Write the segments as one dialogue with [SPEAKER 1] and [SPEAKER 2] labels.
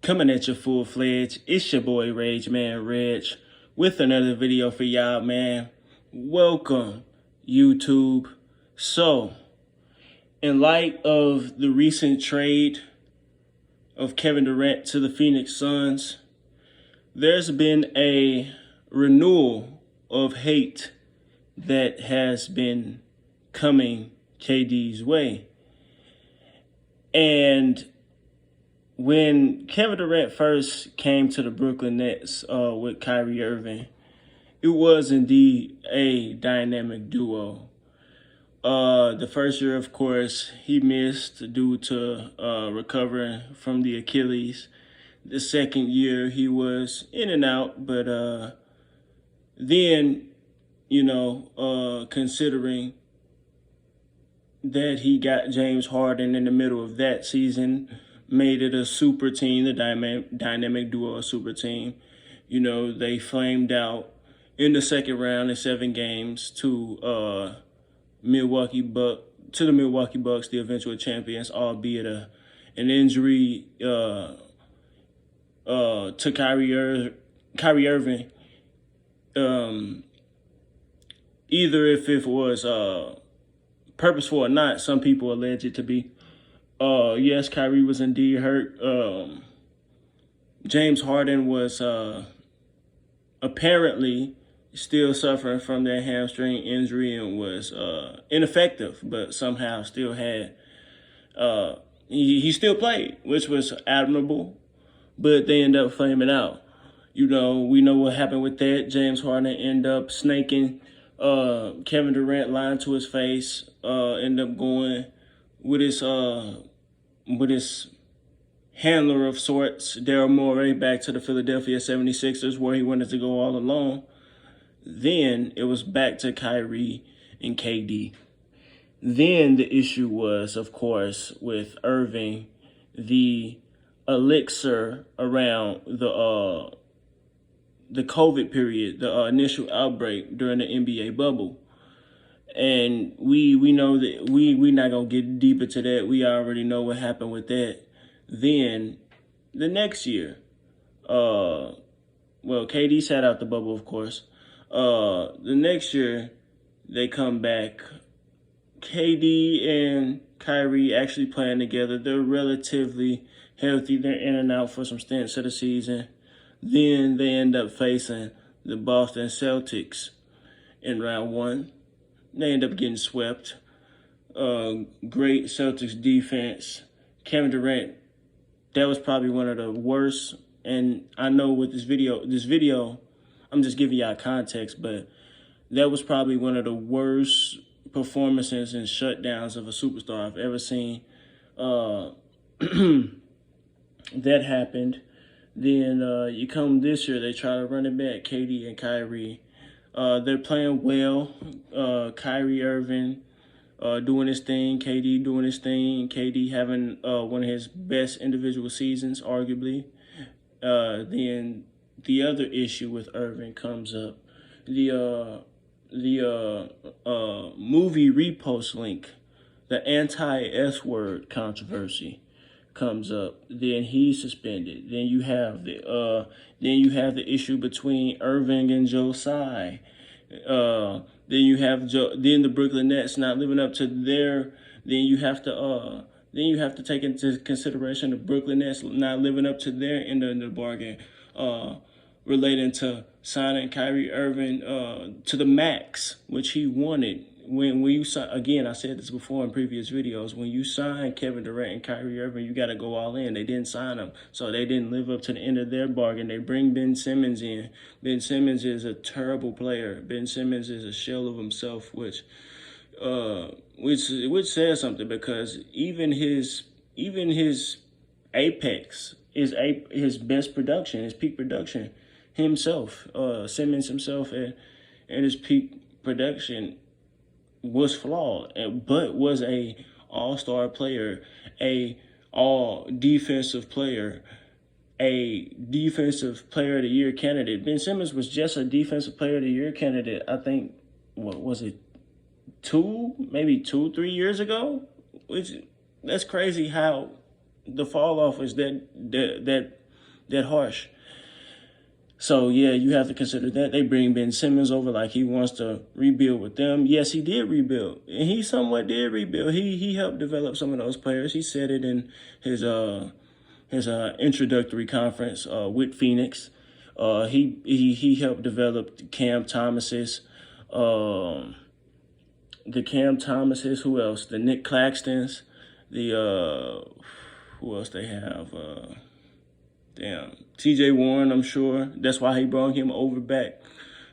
[SPEAKER 1] Coming at you full-fledged, it's your boy Regg with another video for y'all, man. Welcome, YouTube. So, in light of the recent trade of Kevin Durant to the Phoenix Suns, there's been a renewal of hate that has been coming KD's way. And when Kevin Durant first came to the Brooklyn Nets with Kyrie Irving, it was indeed a dynamic duo. The first year, of course, he missed due to recovering from the Achilles. The second year, he was in and out, but then, considering that he got James Harden in the middle of that season, made it a super team, the dynamic duo, a super team. They flamed out in the second round in 7 games to the Milwaukee Bucks, the eventual champions, albeit an injury to Kyrie Irving. Either if it was purposeful or not, some people allege it to be. Yes, Kyrie was indeed hurt. James Harden was apparently still suffering from that hamstring injury and was ineffective, but somehow still had he still played, which was admirable, but they ended up flaming out. We know what happened with that. James Harden ended up snaking Kevin Durant, lying to his face, ended up going with his handler of sorts, Daryl Morey, back to the Philadelphia 76ers, where he wanted to go all alone. Then it was back to Kyrie and KD. Then the issue was, of course, with Irving, the elixir around the COVID period, the initial outbreak during the NBA bubble. And we know that we're not going to get deep into that. We already know what happened with that. Then the next year, KD sat out the bubble, of course. The next year, they come back. KD and Kyrie actually playing together. They're relatively healthy. They're in and out for some stints of the season. Then they end up facing the Boston Celtics in round 1. They end up getting swept. Great Celtics defense. Kevin Durant, that was probably one of the worst. And I know with this video, I'm just giving y'all context, but that was probably one of the worst performances and shutdowns of a superstar I've ever seen. That happened. Then you come this year, they try to run it back, KD and Kyrie. They're playing well. Kyrie Irving doing his thing, KD doing his thing, KD having one of his best individual seasons, arguably. Then the other issue with Irving comes up. The movie repost link, the anti-S word controversy comes up. Then he's suspended. Then you have the issue between Irving and Joe Tsai. Then the Brooklyn Nets not living up to their. Then you have to take into consideration the Brooklyn Nets not living up to their end of the bargain, relating to signing Kyrie Irving to the max, which he wanted. When you sign, again, I said this before in previous videos, when you sign Kevin Durant and Kyrie Irving, you got to go all in. They didn't sign them, so they didn't live up to the end of their bargain. They bring Ben Simmons in. Ben Simmons is a terrible player. Ben Simmons is a shell of himself, which says something, because even his apex, his best production, his peak production, himself, Simmons himself, and his peak production was flawed, but was a all-star player, a all-defensive player, a defensive player of the year candidate. Ben Simmons was just a defensive player of the year candidate, I think, what was it, 2-3 years ago? That's crazy how the fall off is that that harsh. So, yeah, you have to consider that. They bring Ben Simmons over like he wants to rebuild with them. Yes, he did rebuild. And he somewhat did rebuild. He helped develop some of those players. He said it in his introductory conference with Phoenix. He helped develop Cam Thomas's, who else? The Nick Claxtons, who else they have? T.J. Warren, I'm sure. That's why he brought him over back,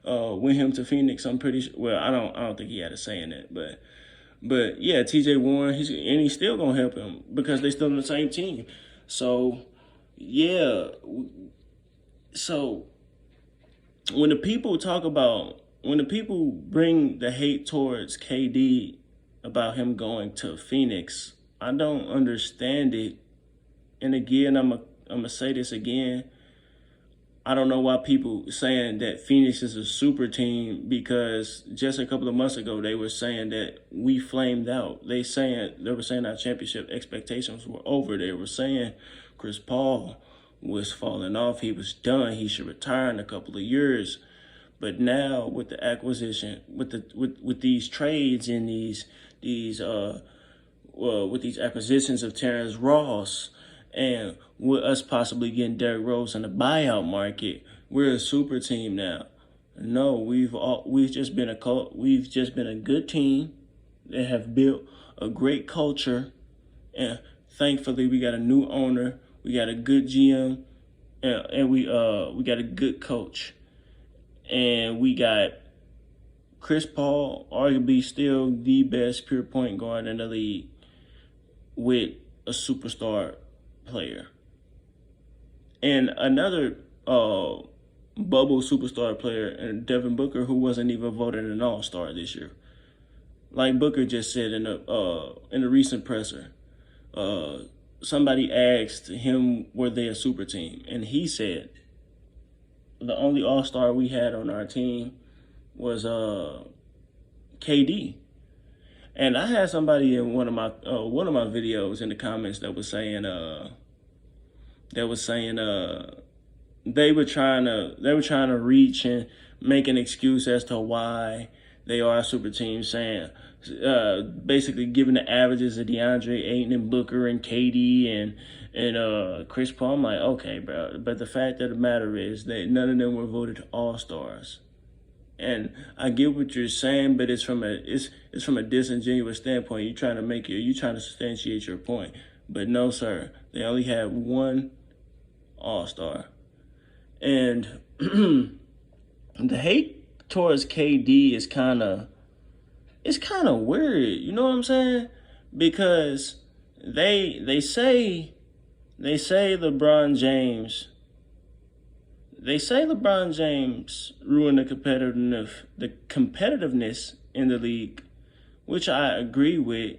[SPEAKER 1] with him to Phoenix. I'm pretty sure. Well, I don't think he had a say in it, but yeah, T.J. Warren, he's still gonna help him because they still on the same team. So, yeah. So when the people bring the hate towards KD about him going to Phoenix, I don't understand it. And again, I'm gonna say this again. I don't know why people saying that Phoenix is a super team, because just a couple of months ago they were saying that we flamed out. They were saying our championship expectations were over. They were saying Chris Paul was falling off. He was done. He should retire in a couple of years. But now with the acquisition, with these trades and with these acquisitions of Terrence Ross, and with us possibly getting Derrick Rose in the buyout market, we're a super team now. No, we've just been a good team that have built a great culture, and thankfully we got a new owner, we got a good GM, and we got a good coach, and we got Chris Paul, arguably still the best pure point guard in the league, with a superstar player. And another bubble superstar player, and Devin Booker, who wasn't even voted an all-star this year. Like Booker just said in a recent presser, somebody asked him, were they a super team? And he said, the only all-star we had on our team was KD. And I had somebody in one of my videos in the comments that was saying they were trying to reach and make an excuse as to why they are a super team, saying basically giving the averages of DeAndre Ayton and Booker and KD and Chris Paul. I'm like, okay, bro, but the fact of the matter is that none of them were voted all-stars. And I get what you're saying, but it's from a disingenuous standpoint. You're trying to substantiate your point. But no, sir, they only had one all-star. And the hate towards KD is kind of weird. You know what I'm saying? Because they say LeBron James. They say LeBron James ruined the competitiveness in the league, which I agree with.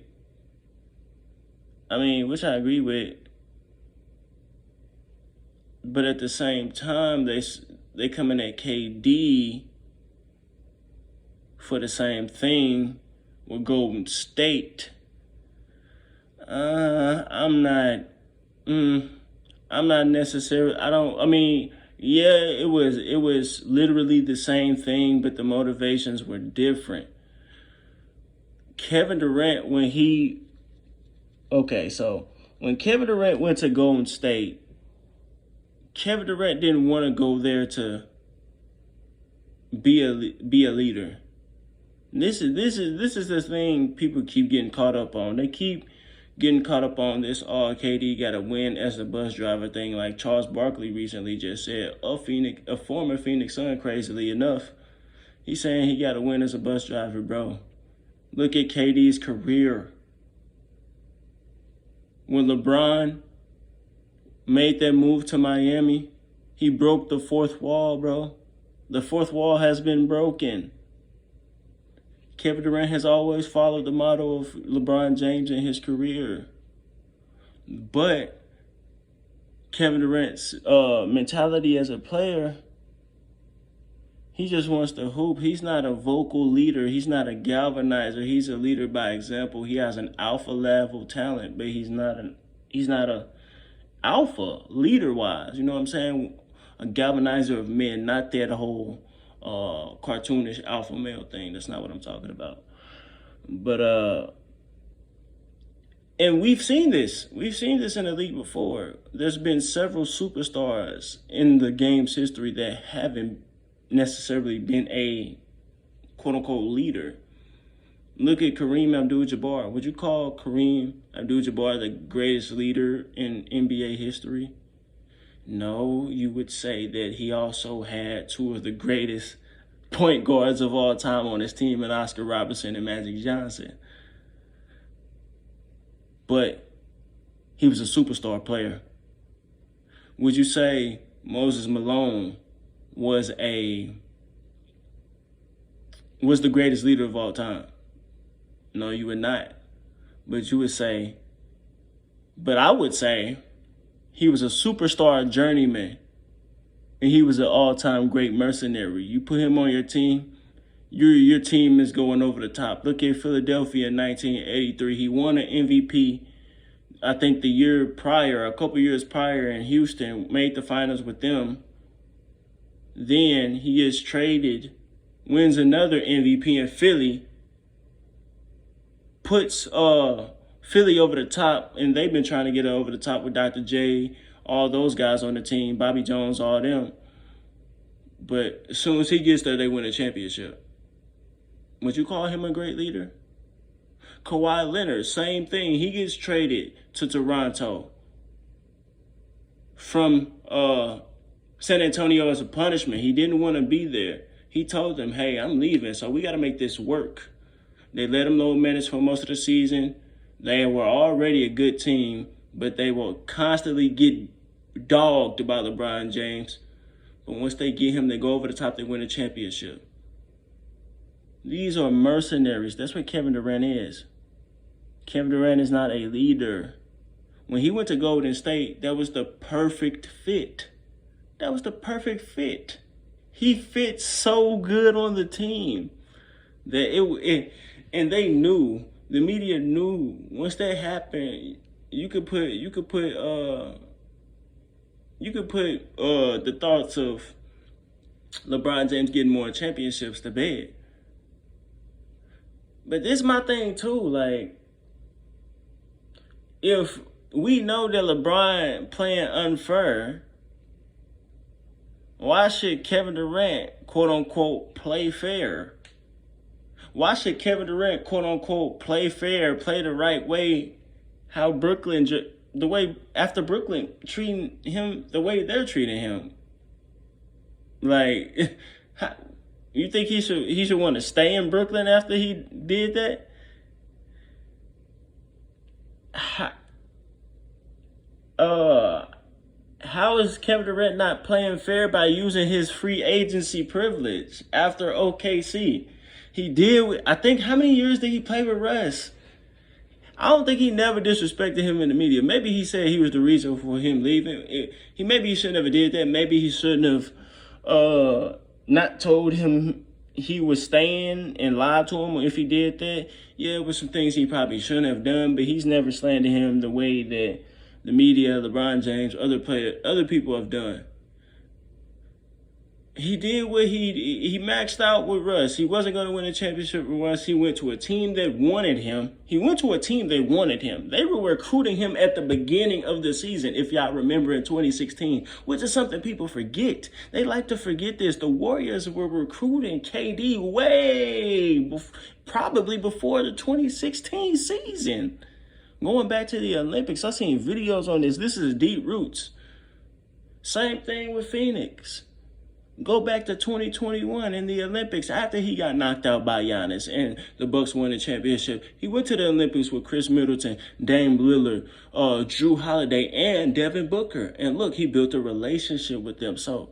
[SPEAKER 1] But at the same time, they coming at KD for the same thing with Golden State. I'm not necessarily. Yeah, it was literally the same thing, but the motivations were different. Kevin Durant, when Kevin Durant went to Golden State, Kevin Durant didn't want to go there to be a leader. This is the thing people keep getting caught up on. They keep getting caught up on this, KD got to win as a bus driver thing, like Charles Barkley recently just said, a former Phoenix Sun, crazily enough. He's saying he got to win as a bus driver, bro. Look at KD's career. When LeBron made that move to Miami, he broke the fourth wall, bro. The fourth wall has been broken. Kevin Durant has always followed the model of LeBron James in his career. But Kevin Durant's mentality as a player, he just wants to hoop. He's not a vocal leader. He's not a galvanizer. He's a leader by example. He has an alpha level talent, but he's not a alpha, leader-wise. You know what I'm saying? A galvanizer of men, not that whole cartoonish alpha male thing. That's not what I'm talking about. But and we've seen this. We've seen this in the league before. There's been several superstars in the game's history that haven't necessarily been a quote-unquote leader. Look at Kareem Abdul-Jabbar. Would you call Kareem Abdul-Jabbar the greatest leader in NBA history? No, you would say that he also had two of the greatest point guards of all time on his team in Oscar Robertson and Magic Johnson. But he was a superstar player. Would you say Moses Malone was the greatest leader of all time? No, you would not. But you would say, but I would say he was a superstar journeyman and he was an all-time great mercenary. You put him on your team, your team is going over the top. Look at Philadelphia in 1983. He won an MVP, I think the year prior, a couple years prior in Houston, made the finals with them. Then he gets traded, wins another MVP in Philly, puts Philly over the top, and they've been trying to get over the top with Dr. J, all those guys on the team, Bobby Jones, all them. But as soon as he gets there, they win a championship. Would you call him a great leader? Kawhi Leonard, same thing. He gets traded to Toronto from San Antonio as a punishment. He didn't want to be there. He told them, hey, I'm leaving, so we got to make this work. They let him load minutes for most of the season. They were already a good team, but they will constantly get dogged by LeBron James. But once they get him, they go over the top, they win a championship. These are mercenaries. That's what Kevin Durant is. Kevin Durant is not a leader. When he went to Golden State, that was the perfect fit. That was the perfect fit. He fit so good on the team that and they knew, the media knew, once that happened, you could put the thoughts of LeBron James getting more championships to bed. But this is my thing too, like, if we know that LeBron playing unfair, why should Kevin Durant, quote unquote, play fair? Why should Kevin Durant, quote unquote, play fair, play the right way? How Brooklyn, the way after Brooklyn treating him the way they're treating him. Like, you think he should want to stay in Brooklyn after he did that? How is Kevin Durant not playing fair by using his free agency privilege after OKC? He did, I think, how many years did he play with Russ? I don't think he never disrespected him in the media. Maybe he said he was the reason for him leaving. Maybe he should never did that. Maybe he shouldn't have not told him he was staying and lied to him if he did that. Yeah, it was some things he probably shouldn't have done, but he's never slandered him the way that the media, LeBron James, other people have done. He did what he maxed out with Russ. He wasn't going to win a championship with Russ. He went to a team that wanted him. They were recruiting him at the beginning of the season, if y'all remember, in 2016, which is something people forget. They like to forget this. The Warriors were recruiting KD probably before the 2016 season. Going back to the Olympics, I've seen videos on this. This is deep roots. Same thing with Phoenix. Go back to 2021 in the Olympics after he got knocked out by Giannis and the Bucks won the championship. He went to the Olympics with Chris Middleton, Dame Lillard, Drew Holiday, and Devin Booker. And look, he built a relationship with them. So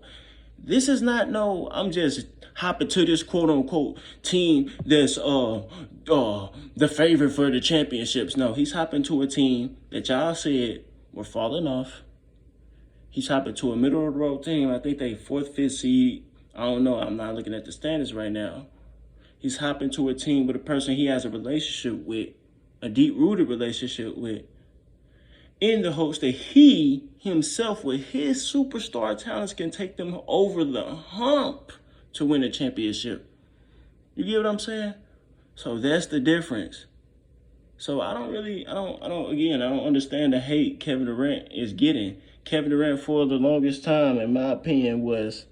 [SPEAKER 1] this is not I'm just hopping to this quote-unquote team that's the favorite for the championships. No, he's hopping to a team that y'all said were falling off. He's hopping to a middle-of-the-road team. I think they 4th, 5th seed. I don't know. I'm not looking at the standings right now. He's hopping to a team with a person he has a relationship with, a deep-rooted relationship with. in the hopes that he himself, with his superstar talents, can take them over the hump to win a championship. You get what I'm saying? So that's the difference. So I don't understand the hate Kevin Durant is getting. Kevin Durant, for the longest time, in my opinion, was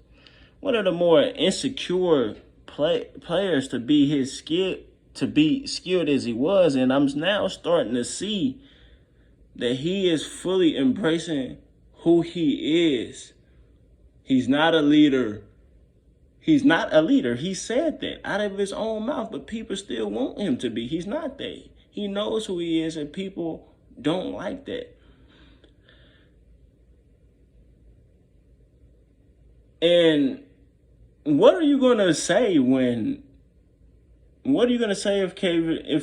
[SPEAKER 1] one of the more insecure players to be skilled as he was. And I'm now starting to see that he is fully embracing who he is. He's not a leader. He's not a leader. He said that out of his own mouth, but people still want him to be. He's not that. He knows who he is, and people don't like that. And what are you going to say if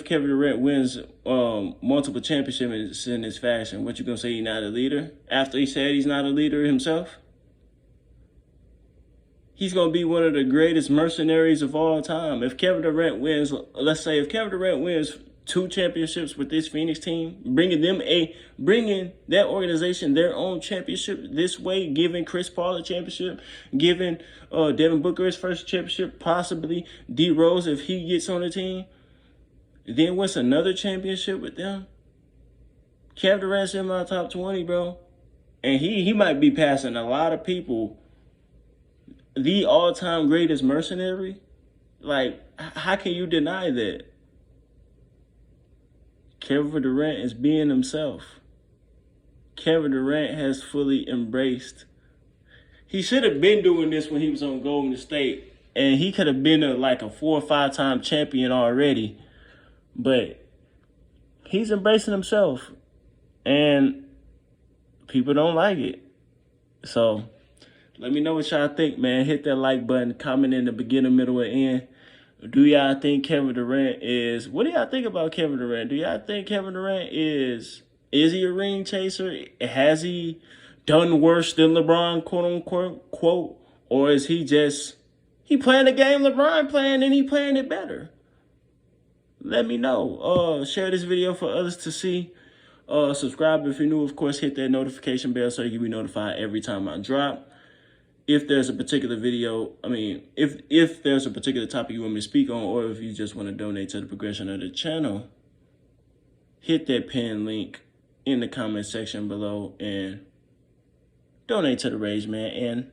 [SPEAKER 1] Kevin Durant wins multiple championships in this fashion? What you going to say, he's not a leader? After he said he's not a leader himself? He's going to be one of the greatest mercenaries of all time. If Kevin Durant wins, let's say if Kevin Durant wins 2 championships with this Phoenix team, bringing that organization their own championship this way, giving Chris Paul a championship, giving Devin Booker his first championship, possibly D Rose if he gets on the team, then wins another championship with them. Kevin Durant's in my top 20, bro. And he might be passing a lot of people the all-time greatest mercenary. Like, how can you deny that? Kevin Durant is being himself. Kevin Durant has fully embraced. He should have been doing this when he was on Golden State, and he could have been a 4 or 5 time champion already. But he's embracing himself, and people don't like it. So let me know what y'all think, man. Hit that like button, comment in the beginning, middle, or end. Do y'all think Kevin Durant is... What do y'all think about Kevin Durant? Do y'all think Kevin Durant is he a ring chaser? Has he done worse than LeBron, quote? Or is he playing the game LeBron playing and he playing it better? Let me know. Share this video for others to see. Subscribe if you're new. Of course, hit that notification bell so you can be notified every time I drop. If there's a particular if there's a particular topic you want me to speak on, or if you just want to donate to the progression of the channel, hit that pin link in the comment section below and donate to the Regg, man. And